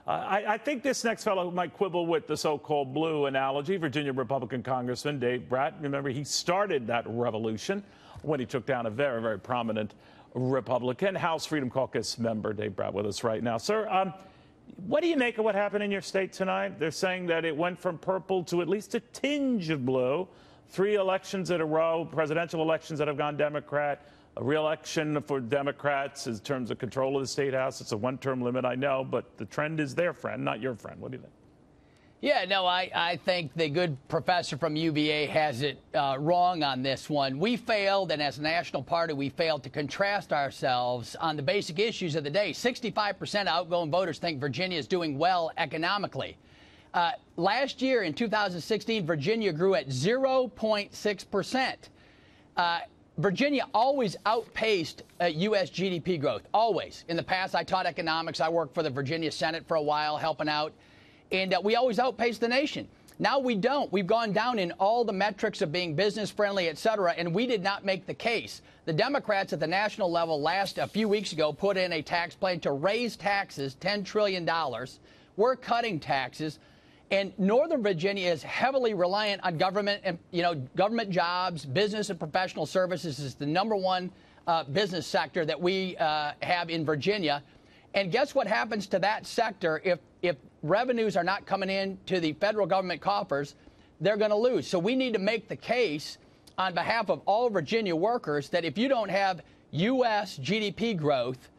I think this next fellow might quibble with the so-called blue analogy. Virginia Republican Congressman Dave Brat. Remember, he started that revolution when he took down a very, very prominent Republican. House Freedom Caucus member Dave Brat with us right now. Sir, what do you make of what happened in your state tonight? They're saying that it went from purple to at least a tinge of blue. 3 elections in a row, presidential elections that have gone Democrat, a re-election for Democrats in terms of control of the state house. It's a one-term limit, I know, but the trend is their friend, not your friend. What do you think? Yeah, no, I think the good professor from UVA has it wrong on this one. We failed, and as a national party, we failed to contrast ourselves on the basic issues of the day. 65% of outgoing voters think Virginia is doing well economically. Last year, in 2016, Virginia grew at 0.6%. Virginia always outpaced U.S. GDP growth, always. In the past, I taught economics. I worked for the Virginia Senate for a while, helping out. And we always outpaced the nation. Now we don't. We've gone down in all the metrics of being business-friendly, et cetera, and we did not make the case. The Democrats at the national level a few weeks ago put in a tax plan to raise taxes, $10 trillion. We're cutting taxes. And Northern Virginia is heavily reliant on government and, government jobs. Business and professional services is the #1 business sector that we have in Virginia. And guess what happens to that sector if revenues are not coming in to the federal government coffers? They're going to lose. So we need to make the case on behalf of all Virginia workers that if you don't have U.S. GDP growth,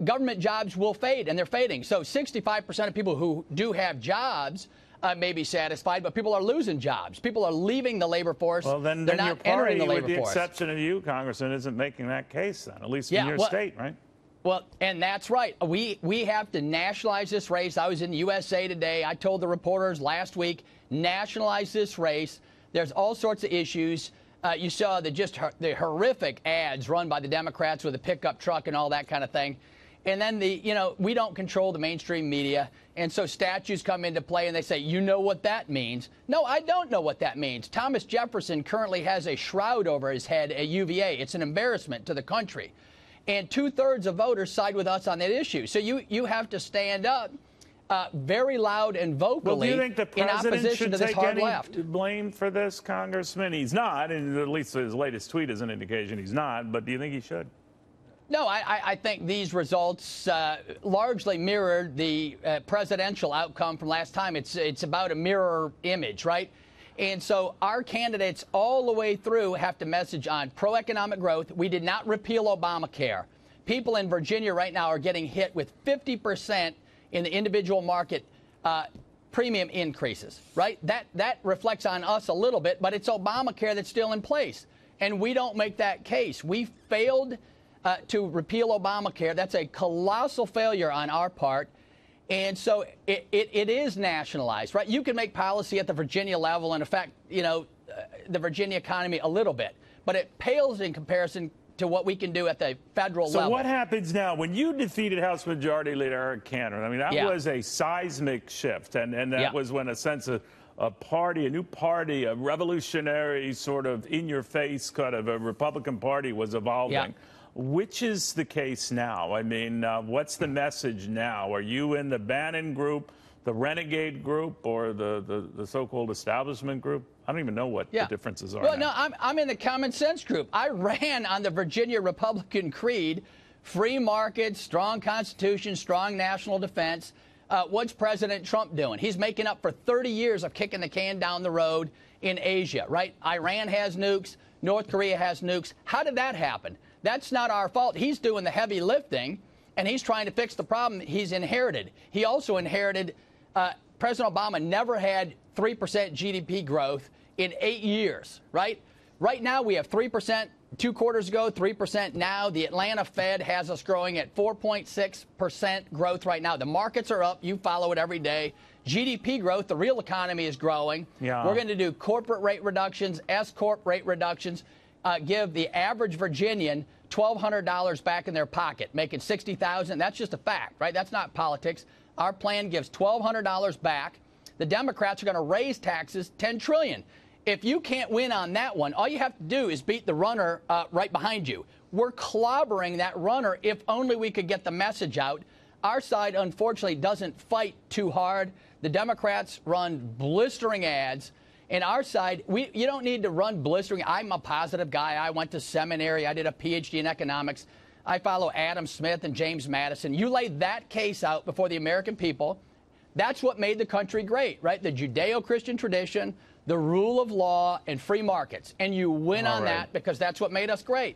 government jobs will fade, and they're fading. So 65% of people who do have jobs may be satisfied, but people are losing jobs. People are leaving the labor force. Well, then they're not your party, entering the labor with the force. exception of you, Congressman, isn't making that case then, at least in your state, right? Well, and that's right. We have to nationalize this race. I was in the USA Today. I told the reporters last week, nationalize this race. There's all sorts of issues. You saw the horrific ads run by the Democrats with a pickup truck and all that kind of thing. And then we don't control the mainstream media. And so statutes come into play and they say, you know what that means? No, I don't know what that means. Thomas Jefferson currently has a shroud over his head at UVA. It's an embarrassment to the country. And 2/3 of voters side with us on that issue. So you have to stand up very loud and vocally in opposition to this hard left. Blame for this, Congressman? He's not, and at least his latest tweet is an indication he's not. But do you think he should? No, I think these results largely mirrored the presidential outcome from last time. It's about a mirror image, right? And so our candidates all the way through have to message on pro-economic growth. We did not repeal Obamacare. People in Virginia right now are getting hit with 50% in the individual market premium increases, right? That reflects on us a little bit, but it's Obamacare that's still in place. And we don't make that case. We failed to repeal Obamacare. That's a colossal failure on our part. And so it is nationalized, right? You can make policy at the Virginia level and affect, the Virginia economy a little bit, but it pales in comparison to what we can do at the federal level. So what happens now when you defeated House Majority Leader Eric Cantor? I mean, that was a seismic shift, and that was when a sense of a new party, a revolutionary sort of in-your-face kind of a Republican Party was evolving. Yeah. Which is the case now? I mean, what's the message now? Are you in the Bannon group, the renegade group, or the so-called establishment group? I don't even know what the differences are. Well, now. no, I'm in the common sense group. I ran on the Virginia Republican creed: free markets, strong constitution, strong national defense. What's President Trump doing? He's making up for 30 years of kicking the can down the road in Asia, right? Iran has nukes. North Korea has nukes. How did that happen? That's not our fault. He's doing the heavy lifting, and he's trying to fix the problem he's inherited. He also inherited President Obama never had 3% GDP growth in 8 years, right? Right now we have 3% 2 quarters ago, 3% now. The Atlanta Fed has us growing at 4.6% growth right now. The markets are up. You follow it every day. GDP growth, the real economy is growing. Yeah. We're going to do corporate rate reductions, S-corp rate reductions, give the average Virginian $1,200 back in their pocket, making $60,000. That's just a fact, right? That's not politics. Our plan gives $1,200 back. The Democrats are going to raise taxes $10 trillion. If you can't win on that one, all you have to do is beat the runner right behind you. We're clobbering that runner if only we could get the message out Our side, unfortunately, doesn't fight too hard. The Democrats run blistering ads. And our side, you don't need to run blistering. I'm a positive guy. I went to seminary. I did a PhD in economics. I follow Adam Smith and James Madison. You lay that case out before the American people. That's what made the country great, right? The Judeo-Christian tradition, the rule of law, and free markets. And you win on that because that's what made us great.